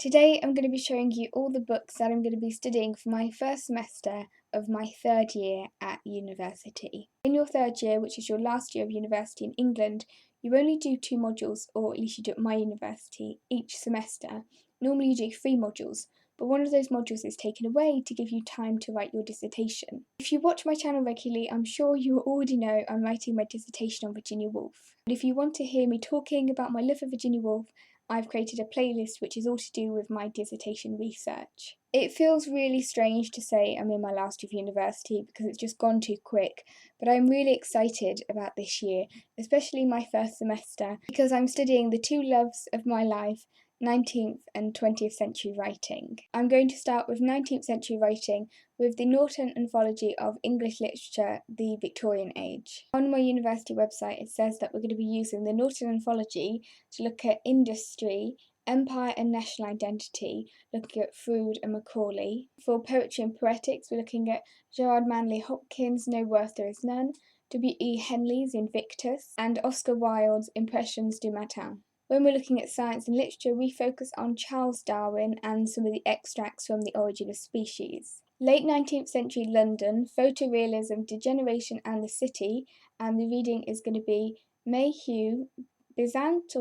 Today I'm going to be showing you all the books that I'm going to be studying for my first semester of my third year at university. In your third year, which is your last year of university in England, you only do 2 modules, or at least you do at my university, each semester. Normally you do 3 modules, but one of those modules is taken away to give you time to write your dissertation. If you watch my channel regularly, I'm sure you already know I'm writing my dissertation on Virginia Woolf. But if you want to hear me talking about my love for Virginia Woolf, I've created a playlist which is all to do with my dissertation research. It feels really strange to say I'm in my last year of university because it's just gone too quick, but I'm really excited about this year, especially my first semester, because I'm studying the 2 loves of my life, 19th and 20th century writing. I'm going to start with 19th century writing with the Norton Anthology of English Literature, the Victorian Age. On my university website it says that we're going to be using the Norton Anthology to look at industry, empire and national identity, looking at Froude and Macaulay. For poetry and poetics, we're looking at Gerard Manley Hopkins' No Worth There Is None, W.E. Henley's Invictus, and Oscar Wilde's Impressions du Matin. When we're looking at science and literature, we focus on Charles Darwin and some of the extracts from The Origin of Species. Late 19th century London, photorealism, degeneration and the city, and the reading is going to be Mayhew, Besant,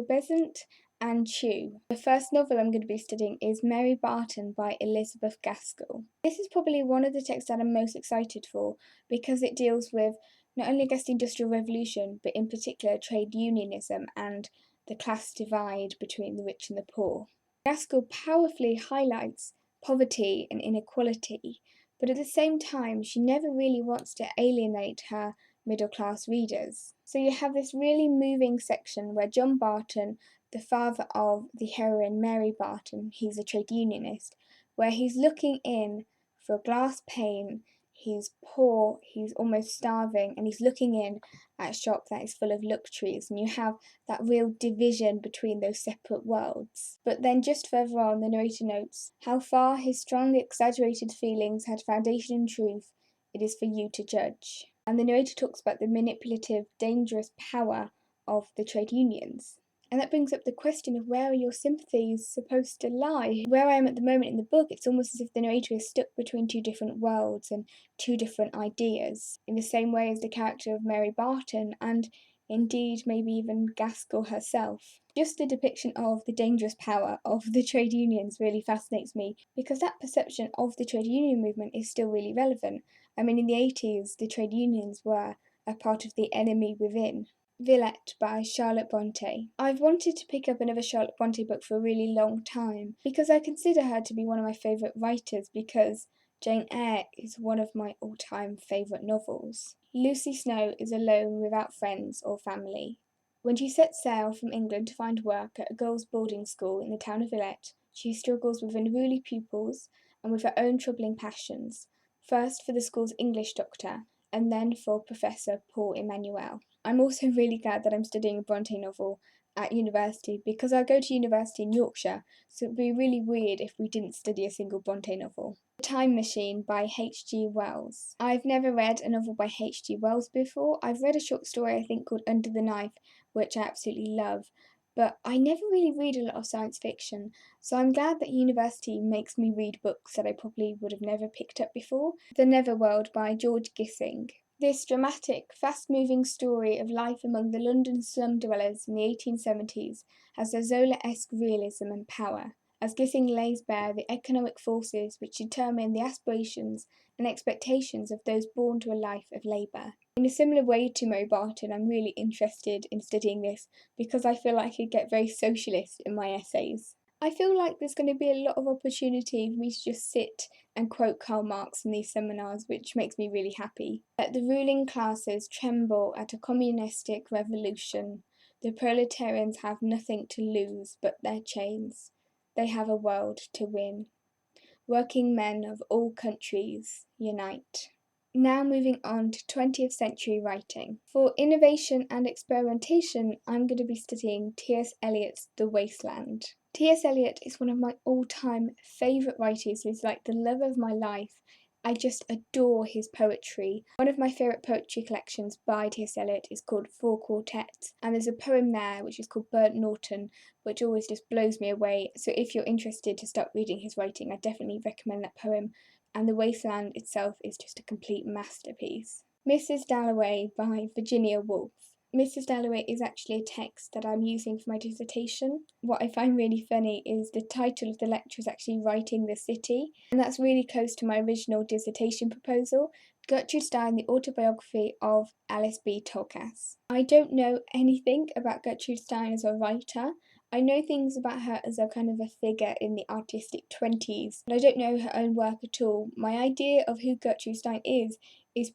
and Chew. The first novel I'm going to be studying is Mary Barton by Elizabeth Gaskell. This is probably one of the texts that I'm most excited for because it deals with not only the Industrial Revolution, but in particular trade unionism and the class divide between the rich and the poor. Gaskell powerfully highlights poverty and inequality, but at the same time she never really wants to alienate her middle-class readers. So you have this really moving section where John Barton, the father of the heroine Mary Barton, he's a trade unionist, where he's looking in for a glass pane. He's poor, he's almost starving, and he's looking in at a shop that is full of luxuries, and you have that real division between those separate worlds. But then just further on, the narrator notes, how far his strong exaggerated feelings had foundation in truth, it is for you to judge. And the narrator talks about the manipulative, dangerous power of the trade unions. And that brings up the question of where are your sympathies supposed to lie? Where I am at the moment in the book, it's almost as if the narrator is stuck between 2 different worlds and 2 different ideas, in the same way as the character of Mary Barton and indeed maybe even Gaskell herself. Just the depiction of the dangerous power of the trade unions really fascinates me because that perception of the trade union movement is still really relevant. I mean, in the 80s, the trade unions were a part of the enemy within. Villette by Charlotte Bronte. I've wanted to pick up another Charlotte Bronte book for a really long time because I consider her to be one of my favourite writers because Jane Eyre is one of my all-time favourite novels. Lucy Snow is alone without friends or family. When she sets sail from England to find work at a girls' boarding school in the town of Eliot, she struggles with unruly pupils and with her own troubling passions, first for the school's English doctor and then for Professor Paul Emmanuel. I'm also really glad that I'm studying a Bronte novel at university because I go to university in Yorkshire, so it would be really weird if we didn't study a single Bronte novel. The Time Machine by H.G. Wells. I've never read a novel by H.G. Wells before. I've read a short story I think called Under the Knife, which I absolutely love, but I never really read a lot of science fiction, so I'm glad that university makes me read books that I probably would have never picked up before. The Netherworld by George Gissing. This dramatic, fast-moving story of life among the London slum dwellers in the 1870s has a Zola-esque realism and power, as Gissing lays bare the economic forces which determine the aspirations and expectations of those born to a life of labour. In a similar way to Mary Barton, I'm really interested in studying this because I feel like I could get very socialist in my essays. I feel like there's going to be a lot of opportunity for me to just sit and quote Karl Marx in these seminars, which makes me really happy. Let the ruling classes tremble at a communistic revolution. The proletarians have nothing to lose but their chains. They have a world to win. Working men of all countries, unite. Now moving on to 20th century writing. For innovation and experimentation, I'm going to be studying T.S. Eliot's The Wasteland. T.S. Eliot is one of my all-time favourite writers. He's like the love of my life, I just adore his poetry. One of my favourite poetry collections by T.S. Eliot is called Four Quartets, and there's a poem there which is called Burnt Norton, which always just blows me away. So if you're interested to start reading his writing, I definitely recommend that poem, and The Wasteland itself is just a complete masterpiece. Mrs. Dalloway by Virginia Woolf. Mrs. Dalloway is actually a text that I'm using for my dissertation. What I find really funny is the title of the lecture is actually Writing the City, and that's really close to my original dissertation proposal, Gertrude Stein, the autobiography of Alice B. Tolkas. I don't know anything about Gertrude Stein as a writer. I know things about her as a kind of a figure in the artistic 20s, but I don't know her own work at all. My idea of who Gertrude Stein is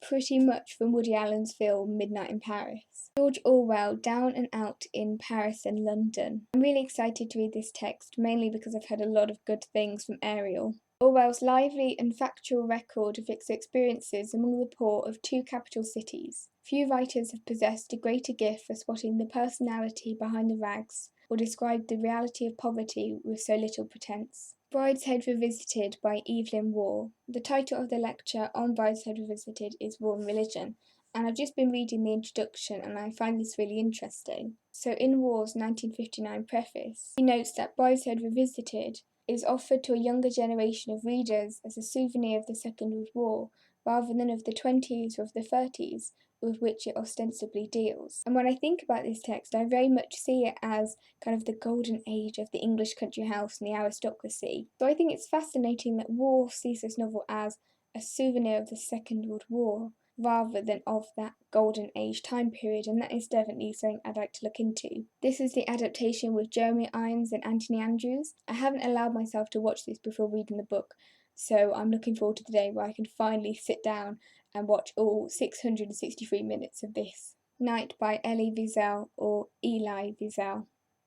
pretty much from Woody Allen's film Midnight in Paris. George Orwell, Down and Out in Paris and London. I'm really excited to read this text, mainly because I've heard a lot of good things from Ariel. Orwell's lively and factual record of its experiences among the poor of two capital cities. Few writers have possessed a greater gift for spotting the personality behind the rags, or described the reality of poverty with so little pretense. Brideshead Revisited by Evelyn Waugh. The title of the lecture on Brideshead Revisited is War and Religion, and I've just been reading the introduction and I find this really interesting. So in Waugh's 1959 preface, he notes that Brideshead Revisited is offered to a younger generation of readers as a souvenir of the Second World War, rather than of the 20s or of the 30s, with which it ostensibly deals. And when I think about this text, I very much see it as kind of the golden age of the English country house and the aristocracy. So I think it's fascinating that Waugh sees this novel as a souvenir of the Second World War, rather than of that golden age time period, and that is definitely something I'd like to look into. This is the adaptation with Jeremy Irons and Anthony Andrews. I haven't allowed myself to watch this before reading the book, so I'm looking forward to the day where I can finally sit down and watch all 663 minutes of this. Night by Elie Wiesel or Elie Wiesel.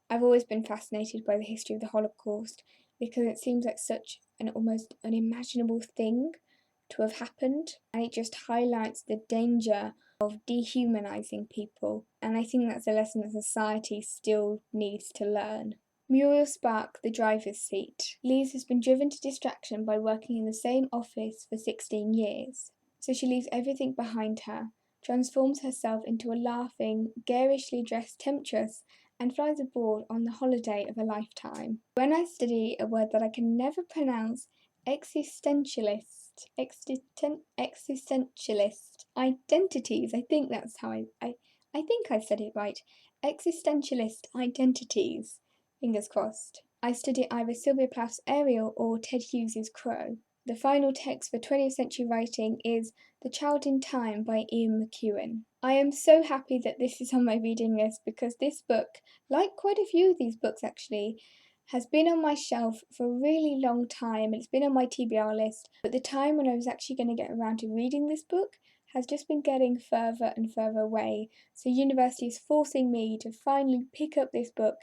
I've always been fascinated by the history of the Holocaust because it seems like such an almost unimaginable thing to have happened, and it just highlights the danger of dehumanizing people, and I think that's a lesson that society still needs to learn. Muriel Spark, The Driver's Seat. Lise has been driven to distraction by working in the same office for 16 years, so she leaves everything behind her, transforms herself into a laughing, garishly dressed temptress, and flies abroad on the holiday of a lifetime. When I study a word that I can never pronounce, existentialist identities. I think that's how I think I said it right. Existentialist identities. Fingers crossed. I study either Sylvia Plath's Ariel or Ted Hughes's Crow. The final text for 20th century writing is The Child in Time by Ian McEwan. I am so happy that this is on my reading list because this book, like quite a few of these books actually, has been on my shelf for a really long time, and it's been on my TBR list, but the time when I was actually going to get around to reading this book has just been getting further and further away, so university is forcing me to finally pick up this book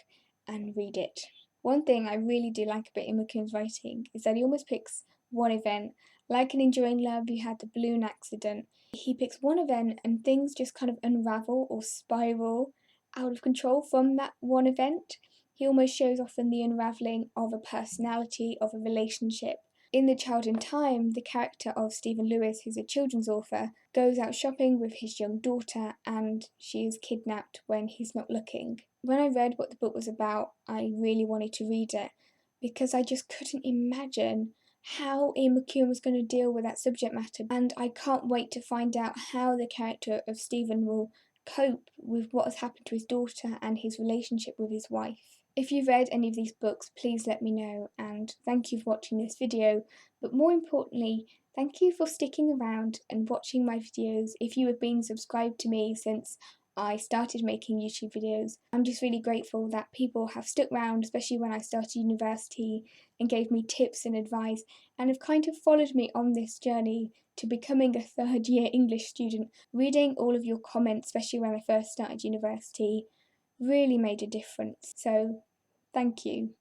and read it. One thing I really do like about Ian McEwan's writing is that he almost picks one event. Like in Enduring Love, you had the balloon accident. He picks one event and things just kind of unravel or spiral out of control from that one event. He almost shows often the unravelling of a personality, of a relationship. In The Child in Time, the character of Stephen Lewis, who's a children's author, goes out shopping with his young daughter and she is kidnapped when he's not looking. When I read what the book was about, I really wanted to read it because I just couldn't imagine how Ian McEwan was going to deal with that subject matter, and I can't wait to find out how the character of Stephen will cope with what has happened to his daughter and his relationship with his wife. If you've read any of these books, please let me know, and thank you for watching this video, but more importantly, thank you for sticking around and watching my videos. If you have been subscribed to me since I started making YouTube videos, I'm just really grateful that people have stuck around, especially when I started university, and gave me tips and advice, and have kind of followed me on this journey to becoming a third year English student. Reading all of your comments, especially when I first started university, really made a difference. So, thank you.